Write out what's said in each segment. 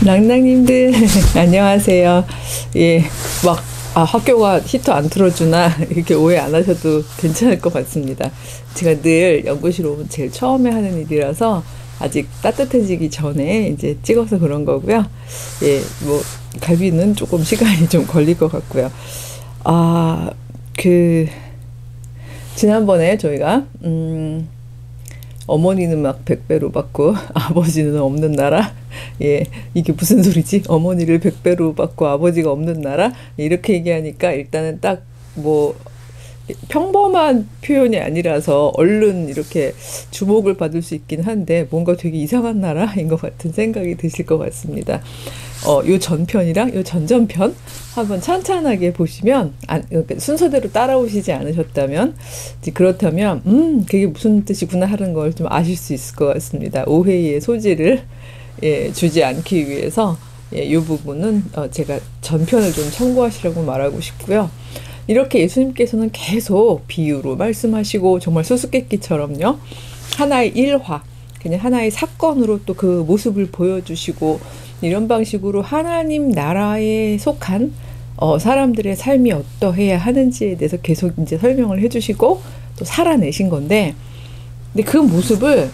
낭낭님들 안녕하세요. 예, 막 학교가 히터 안 틀어주나 이렇게 오해 안 하셔도 괜찮을 것 같습니다. 제가 늘 연구실 오면 제일 처음에 하는 일이라서 아직 따뜻해지기 전에 이제 찍어서 그런 거고요. 예, 뭐 갈비는 조금 시간이 좀 걸릴 것 같고요. 지난번에 저희가 어머니는 막 100배로 받고 아버지는 없는 나라. 예, 이게 무슨 소리지? 어머니를 100배로 받고 아버지가 없는 나라? 이렇게 얘기하니까 일단은 딱 뭐 평범한 표현이 아니라서 얼른 이렇게 주목을 받을 수 있긴 한데 뭔가 되게 이상한 나라인 것 같은 생각이 드실 것 같습니다. 요 전편이랑 요 전전편 한번 찬찬하게 보시면 순서대로 따라오시지 않으셨다면 그렇다면 그게 무슨 뜻이구나 하는 걸 좀 아실 수 있을 것 같습니다. 오해의 소지를 주지 않기 위해서 이 부분은 제가 전편을 좀 참고하시라고 말하고 싶고요. 이렇게 예수님께서는 계속 비유로 말씀하시고 정말 수수께끼처럼요. 하나의 일화, 그냥 하나의 사건으로 또 그 모습을 보여주시고 이런 방식으로 하나님 나라에 속한 사람들의 삶이 어떠해야 하는지에 대해서 계속 이제 설명을 해주시고 또 살아내신 건데, 근데 그 모습을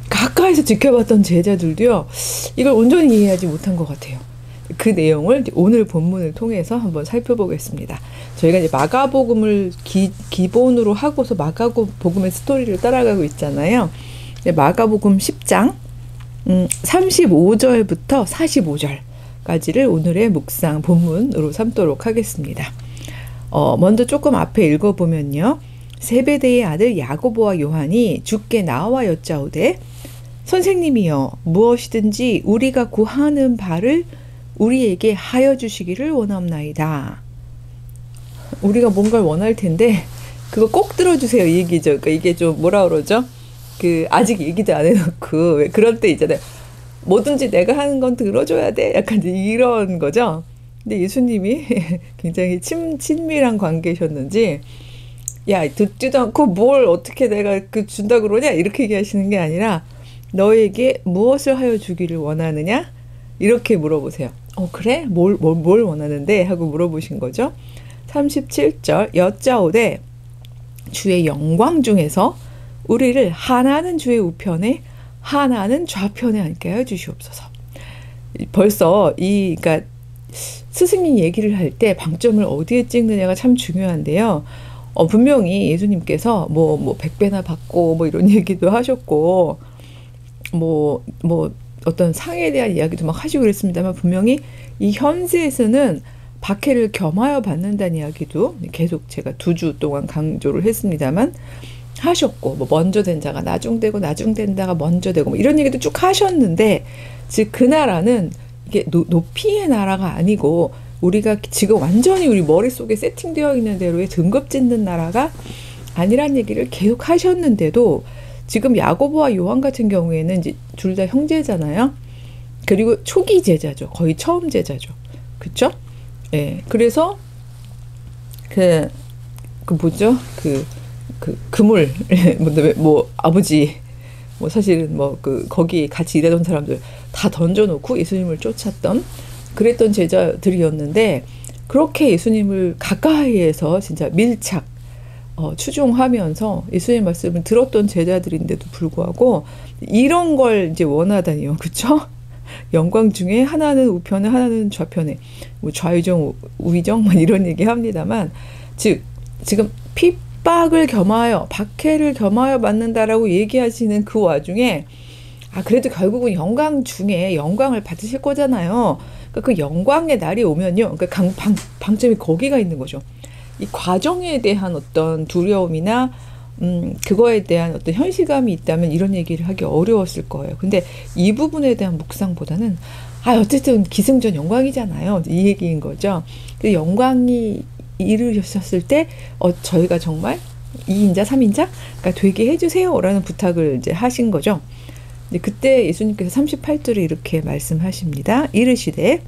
가까이서 지켜봤던 제자들도요, 이걸 온전히 이해하지 못한 것 같아요. 그 내용을 오늘 본문을 통해서 한번 살펴보겠습니다. 저희가 이제 마가복음을 기본으로 하고서 마가복음의 스토리를 따라가고 있잖아요. 마가복음 10장 35절부터 45절까지를 오늘의 묵상 본문으로 삼도록 하겠습니다. 먼저 조금 앞에 읽어보면요. 세베대의 아들 야고보와 요한이 주께 나와 여짜오되 선생님이여 무엇이든지 우리가 구하는 바를 우리에게 하여 주시기를 원합나이다. 우리가 뭔가를 원할 텐데 그거 꼭 들어주세요 이 얘기죠. 그러니까 이게 좀 뭐라 그러죠? 아직 얘기도 안 해놓고 왜 그럴 때 있잖아요. 뭐든지 내가 하는 건 들어줘야 돼. 약간 이런 거죠. 근데 예수님이 굉장히 친밀한 관계셨는지 야 듣지도 않고 뭘 어떻게 내가 준다 그러냐 이렇게 얘기하시는 게 아니라 너에게 무엇을 하여 주기를 원하느냐 이렇게 물어보세요. 그래? 뭘 원하는데? 하고 물어보신 거죠. 37절 여짜오되 주의 영광 중에서 우리를 하나는 주의 우편에 하나는 좌편에 앉게 하여 주시옵소서. 벌써 그러니까 스승님 얘기를 할 때 방점을 어디에 찍느냐가 참 중요한데요. 분명히 예수님께서 뭐 100배나 받고 뭐 이런 얘기도 하셨고 뭐 어떤 상에 대한 이야기도 막 하시고 그랬습니다만 분명히 이 현세에서는 박해를 겸하여 받는다는 이야기도 계속 제가 2주 동안 강조를 했습니다만 하셨고 뭐 먼저 된 자가 나중되고 나중된 자가 먼저 되고 뭐 이런 얘기도 쭉 하셨는데 즉 그 나라는 이게 높이의 나라가 아니고 우리가 지금 완전히 우리 머릿속에 세팅되어 있는 대로의 등급 짓는 나라가 아니란 얘기를 계속 하셨는데도 지금 야고보와 요한 같은 경우에는 이제 둘 다 형제잖아요. 그리고 초기 제자죠. 거의 처음 제자죠. 그쵸? 예. 그래서 뭐죠? 그물 뭐 아버지 뭐 사실은 거기 같이 일하던 사람들 다 던져놓고 예수님을 쫓았던 그랬던 제자들이었는데 그렇게 예수님을 가까이에서 진짜 밀착 추종하면서 예수님의 말씀을 들었던 제자들인데도 불구하고 이런 걸 이제 원하다니요. 그쵸? 영광 중에 하나는 우편에 하나는 좌편에 뭐 좌의정 우의정 이런 얘기 합니다만 즉 지금 핍박을 겸하여 박해를 겸하여 받는다라고 얘기하시는 그 와중에 그래도 결국은 영광 중에 영광을 받으실 거잖아요. 그러니까 그 영광의 날이 오면요. 그러니까 방점이 거기가 있는 거죠. 이 과정에 대한 어떤 두려움이나 그거에 대한 어떤 현실감이 있다면 이런 얘기를 하기 어려웠을 거예요. 근데 이 부분에 대한 묵상보다는 어쨌든 기승전 영광이잖아요. 이 얘기인 거죠. 그 영광이 이루셨을 때 저희가 정말 2인자 3인자가 되게 해주세요 라는 부탁을 이제 하신 거죠. 근데 그때 예수님께서 38절에 이렇게 말씀하십니다. 이르시되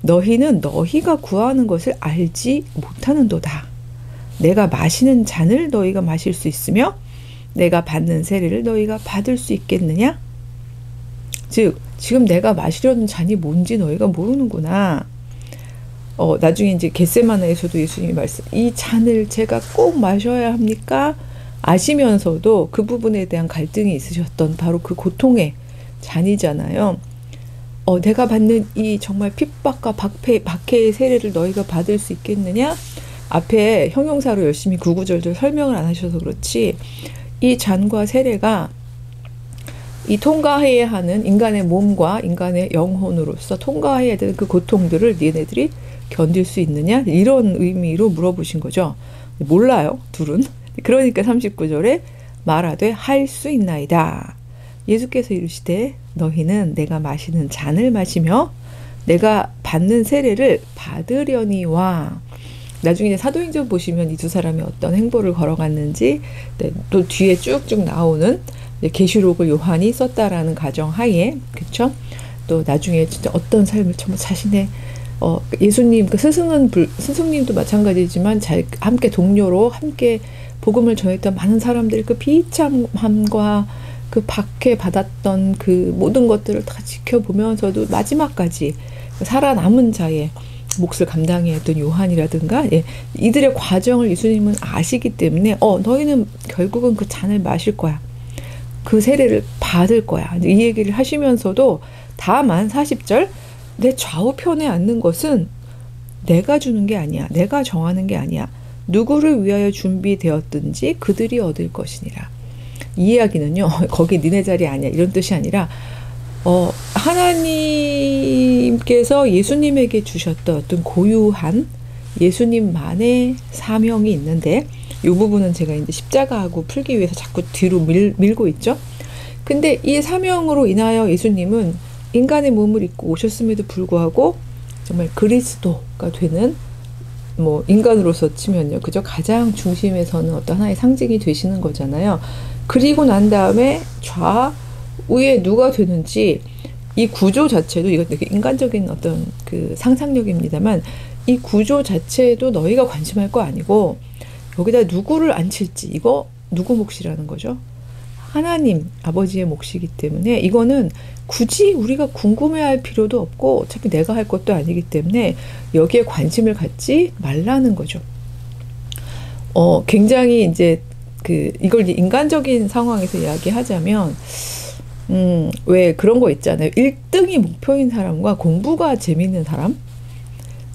너희는 너희가 구하는 것을 알지 못하는도다. 내가 마시는 잔을 너희가 마실 수 있으며 내가 받는 세례를 너희가 받을 수 있겠느냐? 즉 지금 내가 마시려는 잔이 뭔지 너희가 모르는구나. 나중에 이제 겟세마네에서도 예수님이 이 잔을 제가 꼭 마셔야 합니까? 아시면서도 그 부분에 대한 갈등이 있으셨던 바로 그 고통의 잔이잖아요. 내가 받는 이 정말 핍박과 박해의 세례를 너희가 받을 수 있겠느냐? 앞에 형용사로 열심히 구구절절 설명을 안 하셔서 그렇지 이 잔과 세례가 이 통과해야 하는 인간의 몸과 인간의 영혼으로서 통과해야 되는 그 고통들을 니네들이 견딜 수 있느냐? 이런 의미로 물어보신 거죠. 몰라요, 둘은. 그러니까 39절에 말하되 할 수 있나이다. 예수께서 이르시되 너희는 내가 마시는 잔을 마시며 내가 받는 세례를 받으려니와. 나중에 이제 사도행전 보시면 이 두 사람이 어떤 행보를 걸어갔는지 또 뒤에 쭉쭉 나오는 계시록을 요한이 썼다라는 가정하에, 그쵸? 또 나중에 진짜 어떤 삶을 정말 자신의 예수님, 그 스승님도 마찬가지지만 함께 동료로 함께 복음을 전했던 많은 사람들의 그 비참함과 그 박해받았던 그 모든 것들을 다 지켜보면서도 마지막까지 살아남은 자의 몫을 감당해야 했던 요한이라든가, 이들의 과정을 예수님은 아시기 때문에 너희는 결국은 그 잔을 마실 거야. 그 세례를 받을 거야. 이 얘기를 하시면서도 다만 40절 내 좌우편에 앉는 것은 내가 주는 게 아니야. 내가 정하는 게 아니야. 누구를 위하여 준비되었든지 그들이 얻을 것이니라. 이 이야기는요. 거기 니네 자리 아니야. 이런 뜻이 아니라 하나님께서 예수님에게 주셨던 어떤 고유한 예수님만의 사명이 있는데 이 부분은 제가 이제 십자가하고 풀기 위해서 자꾸 뒤로 밀고 있죠. 근데 이 사명으로 인하여 예수님은 인간의 몸을 입고 오셨음에도 불구하고 정말 그리스도가 되는 인간으로서 치면요. 그저 가장 중심에서는 어떤 하나의 상징이 되시는 거잖아요. 그리고 난 다음에 좌우에 누가 되는지 이 구조 자체도 이건 되게 인간적인 어떤 그 상상력입니다만 이 구조 자체도 너희가 관심할 거 아니고 여기다 누구를 앉힐지 이거 누구 몫이라는 거죠? 하나님 아버지의 몫이기 때문에 이거는 굳이 우리가 궁금해할 필요도 없고 어차피 내가 할 것도 아니기 때문에 여기에 관심을 갖지 말라는 거죠. 굉장히 이제 이걸 인간적인 상황에서 이야기하자면 왜 그런 거 있잖아요. 1등이 목표인 사람과 공부가 재밌는 사람.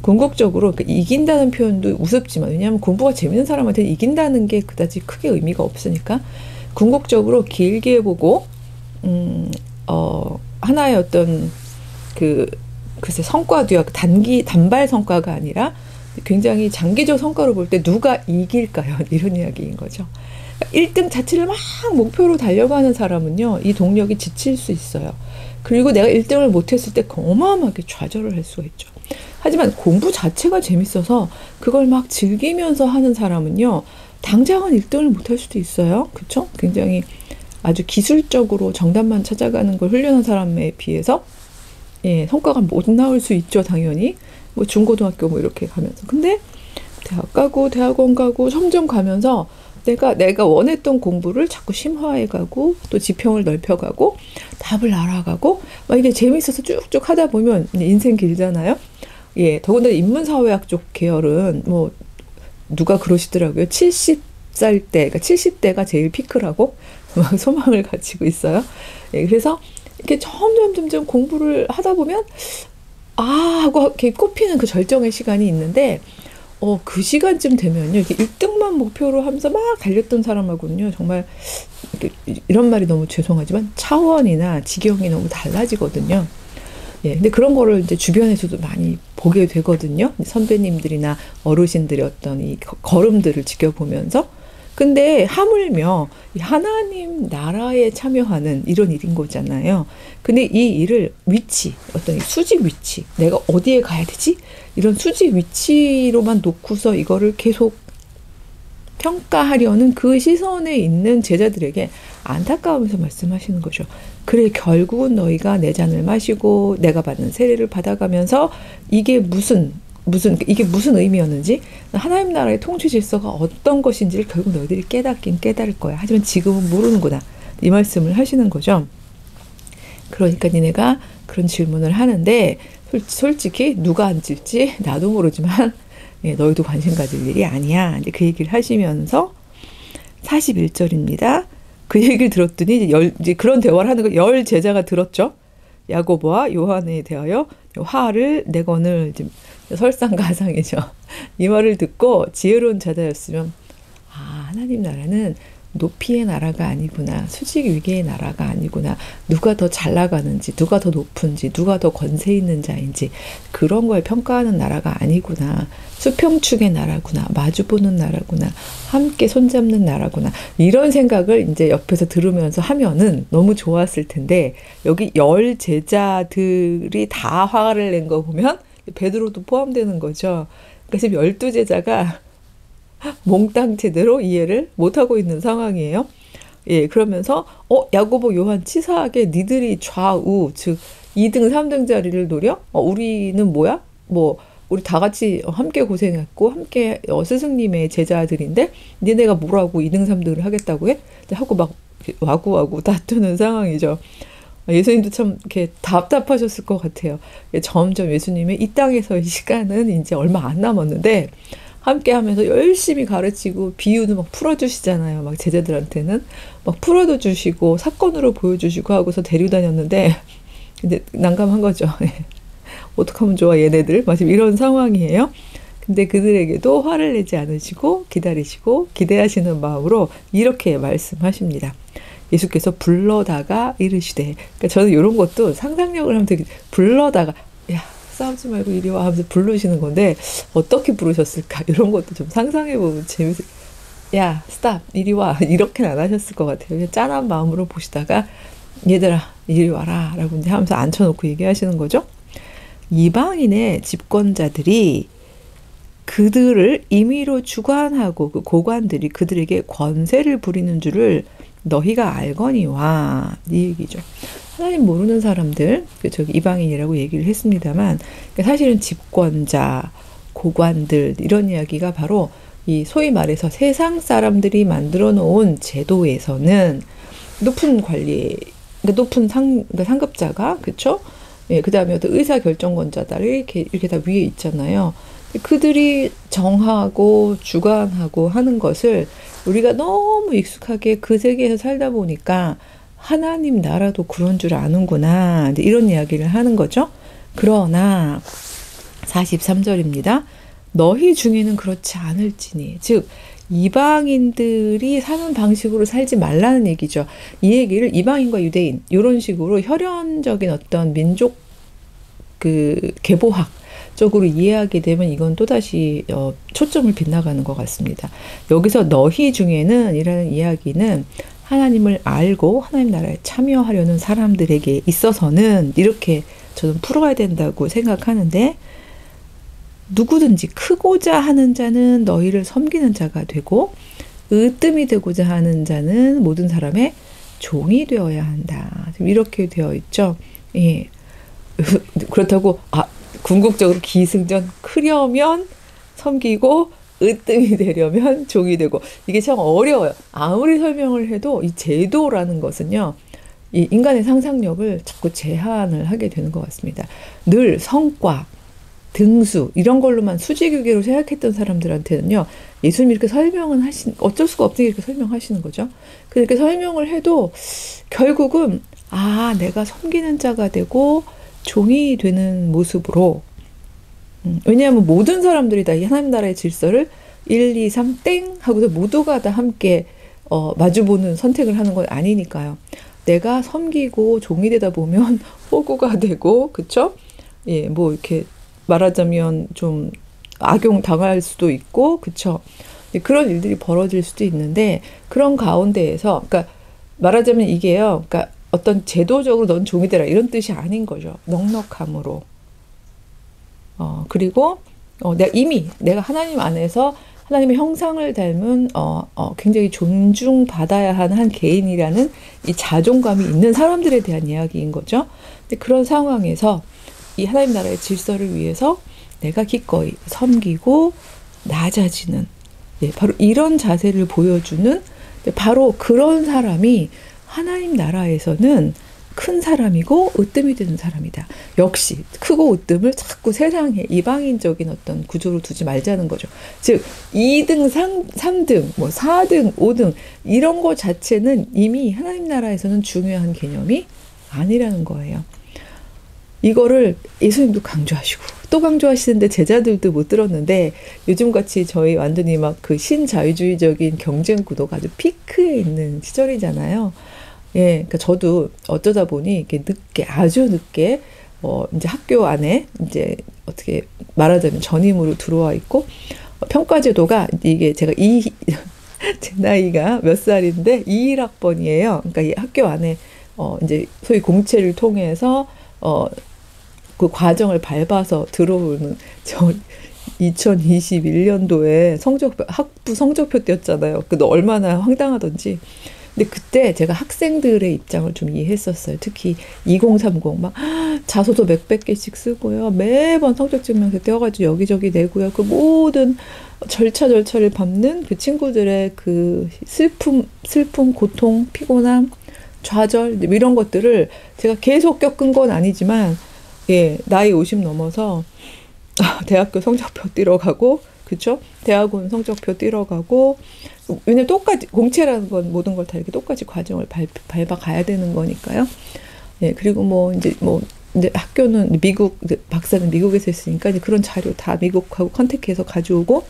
궁극적으로 이긴다는 표현도 우습지만 왜냐하면 공부가 재밌는 사람한테 이긴다는 게 그다지 크게 의미가 없으니까 궁극적으로 길게 보고 하나의 어떤 글쎄 성과도요. 단발 성과가 아니라 굉장히 장기적 성과로 볼 때 누가 이길까요? 이런 이야기인 거죠. 1등 자체를 막 목표로 달려가는 사람은요. 이 동력이 지칠 수 있어요. 그리고 내가 1등을 못했을 때 어마어마하게 좌절을 할 수가 있죠. 하지만 공부 자체가 재밌어서 그걸 막 즐기면서 하는 사람은요. 당장은 1등을 못할 수도 있어요. 그쵸? 굉장히 아주 기술적으로 정답만 찾아가는 걸 훈련한 사람에 비해서 성과가 못 나올 수 있죠. 당연히. 중고등학교 이렇게 가면서. 근데 대학 가고 대학원 가고 점점 가면서 내가 원했던 공부를 자꾸 심화해가고 또 지평을 넓혀가고 답을 알아가고 막 이게 재밌어서 쭉쭉 하다 보면 인생 길잖아요. 더군다나 인문사회학 쪽 계열은 누가 그러시더라고요. 70살 때, 그러니까 70대가 제일 피크라고 소망을 가지고 있어요. 그래서 이렇게 점점 공부를 하다 보면 하고 이렇게 꼽히는 그 절정의 시간이 있는데 그 시간쯤 되면요. 이렇게 1등만 목표로 하면서 막 달렸던 사람하고는요. 정말 이런 말이 너무 죄송하지만 차원이나 지경이 너무 달라지거든요. 근데 그런 거를 이제 주변에서도 많이 보게 되거든요. 선배님들이나 어르신들의 어떤 이 걸음들을 지켜보면서. 근데 하물며 하나님 나라에 참여하는 이런 일인 거잖아요. 근데 이 일을 어떤 수직 위치, 내가 어디에 가야 되지? 이런 수직 위치로만 놓고서 이거를 계속 평가하려는 그 시선에 있는 제자들에게 안타까우면서 말씀하시는 거죠. 그래 결국은 너희가 내 잔을 마시고 내가 받는 세례를 받아가면서 이게 무슨 이게 무슨 의미였는지, 하나님 나라의 통치 질서가 어떤 것인지를 결국 너희들이 깨닫긴 깨달을 거야. 하지만 지금은 모르는구나. 이 말씀을 하시는 거죠. 그러니까 니네가 그런 질문을 하는데 솔직히 누가 앉을지 나도 모르지만 너희도 관심 가질 일이 아니야. 이제 그 얘기를 하시면서 41절입니다. 그 얘기를 들었더니 이제 그런 대화를 하는 거 열 제자가 들었죠. 야고보와 요한에 대하여 화를 내거늘, 설상가상이죠. 이 말을 듣고 지혜로운 자다였으면 하나님 나라는 높이의 나라가 아니구나. 수직 위계의 나라가 아니구나. 누가 더 잘 나가는지, 누가 더 높은지, 누가 더 권세 있는 자인지 그런 걸 평가하는 나라가 아니구나. 수평축의 나라구나. 마주보는 나라구나. 함께 손잡는 나라구나. 이런 생각을 이제 옆에서 들으면서 하면은 너무 좋았을 텐데, 여기 열 제자들이 다 화를 낸 거 보면 베드로도 포함되는 거죠. 그러니까 지금 12제자가 몽땅 제대로 이해를 못하고 있는 상황이에요. 예, 그러면서 야고보 요한 치사하게 니들이 좌우, 즉 2등 3등 자리를 노려? 우리는 뭐야? 우리 다 같이 함께 고생했고 함께 스승님의 제자들인데 니네가 뭐라고 2등 3등을 하겠다고 해? 하고 막 와구와구 다투는 상황이죠. 예수님도 참 이렇게 답답하셨을 것 같아요. 점점 예수님의 이 땅에서의 시간은 이제 얼마 안 남았는데 함께 하면서 열심히 가르치고 비유도 막 풀어주시잖아요. 막 제자들한테는 막 풀어도 주시고 사건으로 보여주시고 하고서 데려다녔는데 근데 난감한 거죠. 어떡하면 좋아 얘네들. 마침 이런 상황이에요. 근데 그들에게도 화를 내지 않으시고 기다리시고 기대하시는 마음으로 이렇게 말씀하십니다. 예수께서 불러다가 이르시되. 그러니까 저는 이런 것도 상상력을 하면 되게 불러다가 야 싸우지 말고 이리 와 하면서 부르시는 건데 어떻게 부르셨을까? 이런 것도 좀 상상해보면 재밌어요. 야 스탑 이리 와 이렇게는 안 하셨을 것 같아요. 그냥 짠한 마음으로 보시다가 얘들아 이리 와라 라고 이제 하면서 앉혀놓고 얘기하시는 거죠. 이방인의 집권자들이 그들을 임의로 주관하고 그 고관들이 그들에게 권세를 부리는 줄을 너희가 알거니와 이 얘기죠. 하나님 모르는 사람들, 저기 이방인이라고 얘기를 했습니다만 사실은 집권자, 고관들 이런 이야기가 바로 이 소위 말해서 세상 사람들이 만들어 놓은 제도에서는 높은 관리, 그러니까 높은 상급자가 그렇죠? 예, 그 다음에 어떤 의사결정권자들이 이렇게 다 위에 있잖아요. 그들이 정하고 주관하고 하는 것을 우리가 너무 익숙하게 그 세계에서 살다 보니까 하나님 나라도 그런 줄 아는구나. 이런 이야기를 하는 거죠. 그러나 43절입니다. 너희 중에는 그렇지 않을지니. 즉 이방인들이 사는 방식으로 살지 말라는 얘기죠. 이 얘기를 이방인과 유대인 이런 식으로 혈연적인 어떤 민족 계보학 쪽으로 이해하게 되면 이건 또다시 초점을 빗나가는 것 같습니다. 여기서 너희 중에는 이라는 이야기는 하나님을 알고 하나님 나라에 참여하려는 사람들에게 있어서는 이렇게 저는 풀어야 된다고 생각하는데, 누구든지 크고자 하는 자는 너희를 섬기는 자가 되고 으뜸이 되고자 하는 자는 모든 사람의 종이 되어야 한다. 이렇게 되어 있죠. 예. 그렇다고 궁극적으로 기승전 크려면 섬기고 으뜸이 되려면 종이 되고, 이게 참 어려워요. 아무리 설명을 해도 이 제도라는 것은요, 이 인간의 상상력을 자꾸 제한을 하게 되는 것 같습니다. 늘 성과, 등수 이런 걸로만 수직유계로 생각했던 사람들한테는요, 예수님이 이렇게 설명은 어쩔 수가 없으니 이렇게 설명하시는 거죠. 그렇게 설명을 해도 결국은 내가 섬기는 자가 되고 종이 되는 모습으로, 왜냐하면 모든 사람들이 다 이 하나님 나라의 질서를 1, 2, 3 땡 하고서 모두가 다 함께 마주보는 선택을 하는 건 아니니까요. 내가 섬기고 종이 되다 보면 호구가 되고, 그쵸? 예, 이렇게 말하자면 좀 악용 당할 수도 있고, 그쵸? 그런 일들이 벌어질 수도 있는데, 그런 가운데에서, 그러니까 말하자면 이게요, 그러니까 어떤 제도적으로 넌 종이 되라 이런 뜻이 아닌 거죠. 넉넉함으로. 그리고 내가 하나님 안에서 하나님의 형상을 닮은 굉장히 존중받아야 하는 한 개인이라는 이 자존감이 있는 사람들에 대한 이야기인 거죠. 근데 그런 상황에서 이 하나님 나라의 질서를 위해서 내가 기꺼이 섬기고 낮아지는, 바로 이런 자세를 보여주는, 바로 그런 사람이 하나님 나라에서는 큰 사람이고 으뜸이 되는 사람이다. 역시 크고 으뜸을 자꾸 세상에 이방인적인 어떤 구조로 두지 말자는 거죠. 즉 2등, 3등, 뭐 4등, 5등 이런 거 자체는 이미 하나님 나라에서는 중요한 개념이 아니라는 거예요. 이거를 예수님도 강조하시고 또 강조하시는데 제자들도 못 들었는데, 요즘같이 저희 완전히 막 그 신자유주의적인 경쟁 구도가 아주 피크에 있는 시절이잖아요. 그러니까 저도 어쩌다 보니 이렇게 늦게, 아주 늦게, 이제 학교 안에 이제 어떻게 말하자면 전임으로 들어와 있고, 평가제도가 이게 제가 제 나이가 몇 살인데 21학번이에요. 그러니까 이 학교 안에, 이제 소위 공채를 통해서, 그 과정을 밟아서 들어오는, 저 2021년도에 학부 성적표 띄었잖아요. 그거 얼마나 황당하던지. 근데 그때 제가 학생들의 입장을 좀 이해했었어요. 특히 2030 막 자소서 몇백 개씩 쓰고요. 매번 성적증명서 떼어가지고 여기저기 내고요. 그 모든 절차를 밟는 그 친구들의 그 슬픔, 고통, 피곤함, 좌절 이런 것들을 제가 계속 겪은 건 아니지만, 나이 50 넘어서 대학교 성적표 띄러 가고, 그쵸? 대학원 성적표 띄러 가고, 왜냐면 똑같이 공채라는 건 모든 걸 다 이렇게 똑같이 과정을 밟아 가야 되는 거니까요. 그리고 이제 학교는 미국, 박사는 미국에서 했으니까 이제 그런 자료 다 미국하고 컨택해서 가져오고,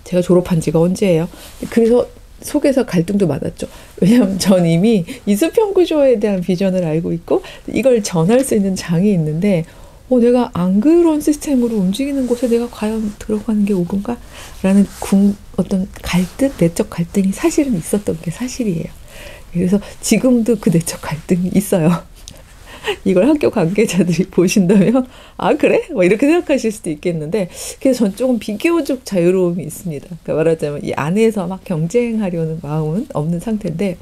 제가 졸업한 지가 언제예요? 그래서 속에서 갈등도 많았죠. 왜냐하면 전 이미 이수평 구조에 대한 비전을 알고 있고 이걸 전할 수 있는 장이 있는데, 내가 안 그런 시스템으로 움직이는 곳에 내가 과연 들어가는 게 옳은가? 라는 어떤 갈등, 내적 갈등이 사실은 있었던 게 사실이에요. 그래서 지금도 그 내적 갈등이 있어요. 이걸 학교 관계자들이 보신다면, 아, 그래? 이렇게 생각하실 수도 있겠는데, 그래서 전 조금 비교적 자유로움이 있습니다. 그러니까 말하자면 이 안에서 막 경쟁하려는 마음은 없는 상태인데,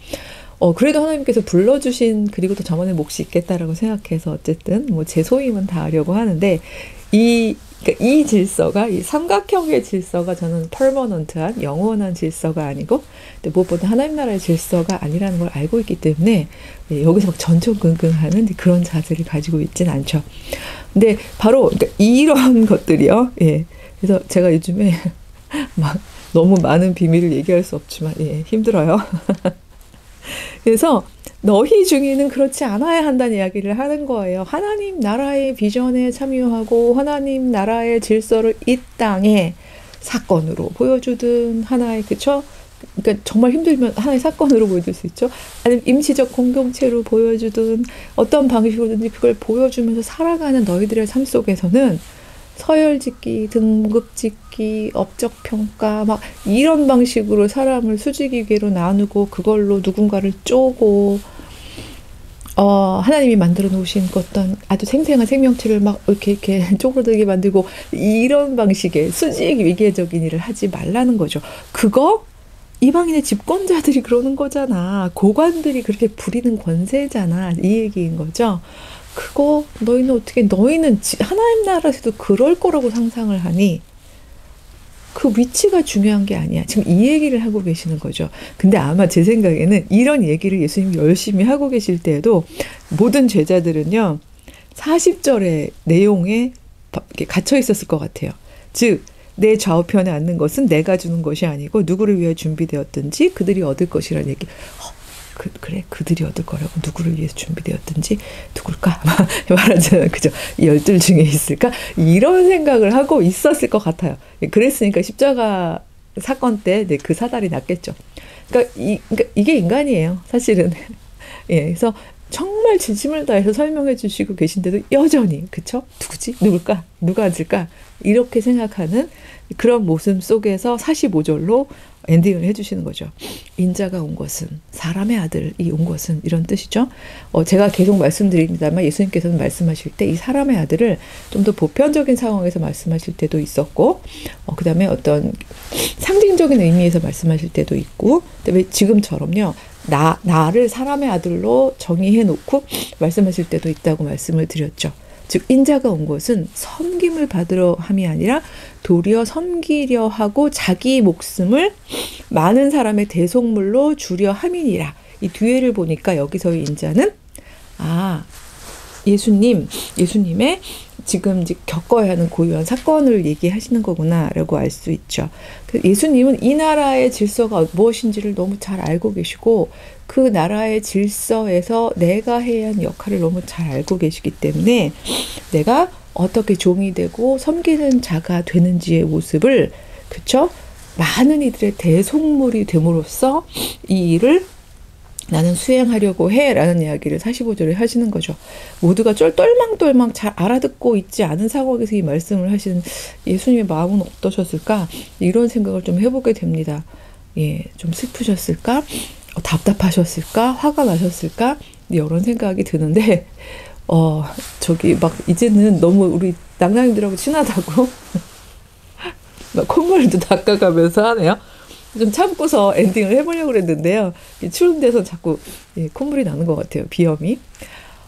그래도 하나님께서 불러주신, 그리고 또 저만의 몫이 있겠다라고 생각해서 어쨌든 제 소임은 다하려고 하는데, 그러니까 이 질서가, 이 삼각형의 질서가 저는 퍼머넌트한 영원한 질서가 아니고, 무엇보다 하나님 나라의 질서가 아니라는 걸 알고 있기 때문에 여기서 막 전전긍긍하는 그런 자세를 가지고 있진 않죠. 근데 바로 그러니까 이런 것들이요. 그래서 제가 요즘에 막 너무 많은 비밀을 얘기할 수 없지만 힘들어요. 그래서 너희 중에는 그렇지 않아야 한다는 이야기를 하는 거예요. 하나님 나라의 비전에 참여하고 하나님 나라의 질서를 이 땅에 사건으로 보여주든 하나의, 그쵸? 그러니까 정말 힘들면 하나의 사건으로 보여줄 수 있죠. 아니면 임시적 공동체로 보여주든 어떤 방식으로든지 그걸 보여주면서 살아가는 너희들의 삶 속에서는 서열짓기, 등급짓기, 업적평가 막 이런 방식으로 사람을 수직이계로 나누고 그걸로 누군가를 쪼고, 하나님이 만들어 놓으신 어떤 아주 생생한 생명체를 막 이렇게 쪼그라들게 만들고 이런 방식의 수직 위계적인 일을 하지 말라는 거죠. 그거 이방인의 집권자들이 그러는 거잖아. 고관들이 그렇게 부리는 권세잖아. 이 얘기인 거죠. 그거 너희는 하나님 나라에서도 그럴 거라고 상상을 하니? 그 위치가 중요한 게 아니야. 지금 이 얘기를 하고 계시는 거죠. 근데 아마 제 생각에는 이런 얘기를 예수님이 열심히 하고 계실 때에도 모든 제자들은요, 40절의 내용에 갇혀 있었을 것 같아요. 즉, 내 좌우편에 앉는 것은 내가 주는 것이 아니고 누구를 위해 준비되었든지 그들이 얻을 것이라는 얘기. 그래, 그들이 얻을 거라고 누구를 위해서 준비되었든지 누굴까? 말하자면 그죠? 이 12 중에 있을까? 이런 생각을 하고 있었을 것 같아요. 그랬으니까 십자가 사건 때 그 사달이 났겠죠. 그러니까 이게 인간이에요, 사실은. 그래서 정말 진심을 다해서 설명해 주시고 계신데도 여전히, 그쵸? 누구지? 누굴까? 누가 앉을까? 이렇게 생각하는 그런 모습 속에서 45절로 엔딩을 해주시는 거죠. 인자가 온 것은, 사람의 아들이 온 것은, 이런 뜻이죠. 제가 계속 말씀드립니다만 예수님께서는 말씀하실 때 이 사람의 아들을 좀 더 보편적인 상황에서 말씀하실 때도 있었고, 그 다음에 어떤 상징적인 의미에서 말씀하실 때도 있고, 그다음에 지금처럼요, 나를 사람의 아들로 정의해 놓고 말씀하실 때도 있다고 말씀을 드렸죠. 즉 인자가 온 것은 섬김을 받으러 함이 아니라 도리어 섬기려 하고 자기 목숨을 많은 사람의 대속물로 주려 함이니라. 이 뒤에를 보니까 여기서의 인자는 예수님의 지금 이제 겪어야 하는 고유한 사건을 얘기하시는 거구나라고 알 수 있죠. 예수님은 이 나라의 질서가 무엇인지를 너무 잘 알고 계시고 그 나라의 질서에서 내가 해야 하는 역할을 너무 잘 알고 계시기 때문에 내가 어떻게 종이 되고 섬기는 자가 되는지의 모습을 그쵸? 많은 이들의 대속물이 됨으로써 이 일을 나는 수행하려고 해 라는 이야기를 45절에 하시는 거죠. 모두가 똘망똘망 잘 알아듣고 있지 않은 상황에서 이 말씀을 하신 예수님의 마음은 어떠셨을까? 이런 생각을 좀 해보게 됩니다. 예, 좀 슬프셨을까? 답답하셨을까? 화가 나셨을까? 이런 생각이 드는데 저기 막 이제는 너무 우리 낭낭이들하고 친하다고 막 콧물도 닦아가면서 하네요. 좀 참고서 엔딩을 해보려고 그랬는데요. 추운 데서 자꾸 콧물이 나는 것 같아요. 비염이.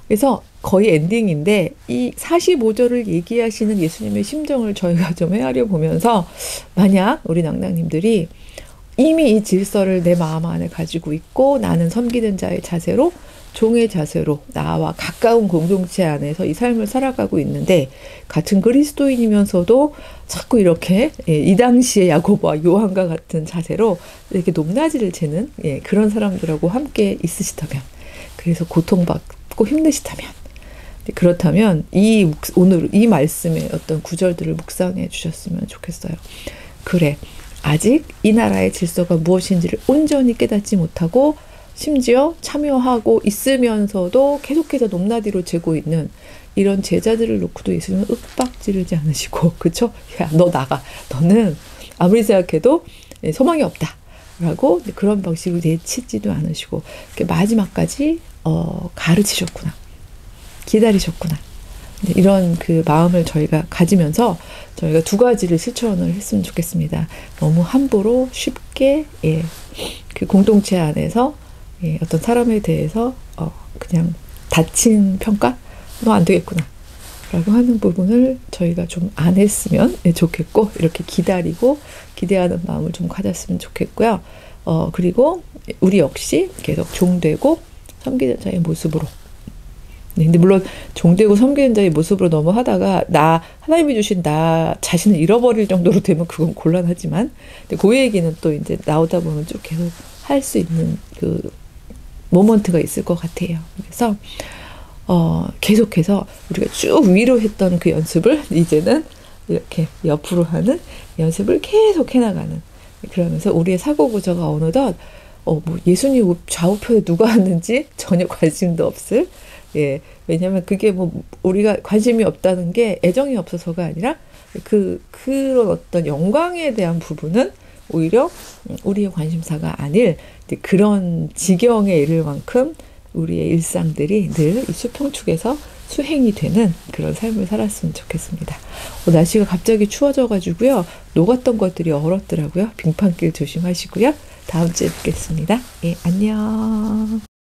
그래서 거의 엔딩인데 이 45절을 얘기하시는 예수님의 심정을 저희가 좀 헤아려 보면서 만약 우리 낭낭님들이 이미 이 질서를 내 마음 안에 가지고 있고 나는 섬기는 자의 자세로 종의 자세로 나와 가까운 공동체 안에서 이 삶을 살아가고 있는데 같은 그리스도인이면서도 자꾸 이렇게 이 당시에 야고보와 요한과 같은 자세로 이렇게 높낮이를 재는 그런 사람들하고 함께 있으시다면 그래서 고통받고 힘드시다면 그렇다면 오늘 이 말씀의 어떤 구절들을 묵상해 주셨으면 좋겠어요. 그래 아직 이 나라의 질서가 무엇인지를 온전히 깨닫지 못하고 심지어 참여하고 있으면서도 계속해서 높낮이로 재고 있는 이런 제자들을 놓고도 예수님은 윽박지르지 않으시고 그쵸? 야, 너 나가. 너는 아무리 생각해도 소망이 없다. 라고 그런 방식으로 내치지도 않으시고 마지막까지 가르치셨구나. 기다리셨구나. 이런 그 마음을 저희가 가지면서 저희가 두 가지를 실천을 했으면 좋겠습니다. 너무 함부로 쉽게 그 공동체 안에서 어떤 사람에 대해서 그냥 다친 평가? 너 안 되겠구나 라고 하는 부분을 저희가 좀 안 했으면 좋겠고 이렇게 기다리고 기대하는 마음을 좀 가졌으면 좋겠고요. 그리고 우리 역시 계속 종되고 섬기는 자의 모습으로 근데 물론 종되고 섬기는 자의 모습으로 넘어가다가 하나님이 주신 나 자신을 잃어버릴 정도로 되면 그건 곤란하지만 근데 그 얘기는 또 이제 나오다 보면 쭉 계속 할 수 있는 그 모먼트가 있을 것 같아요. 그래서 계속해서 우리가 쭉 위로 했던 그 연습을 이제는 이렇게 옆으로 하는 연습을 계속 해나가는 그러면서 우리의 사고구조가 어느덧 뭐 예수님 좌우편에 누가 왔는지 전혀 관심도 없을 왜냐하면 그게 뭐 우리가 관심이 없다는 게 애정이 없어서가 아니라 그런 어떤 영광에 대한 부분은 오히려 우리의 관심사가 아닐 그런 지경에 이를 만큼 우리의 일상들이 늘 이 수평축에서 수행이 되는 그런 삶을 살았으면 좋겠습니다. 날씨가 갑자기 추워져가지고요. 녹았던 것들이 얼었더라고요. 빙판길 조심하시고요. 다음 주에 뵙겠습니다. 안녕.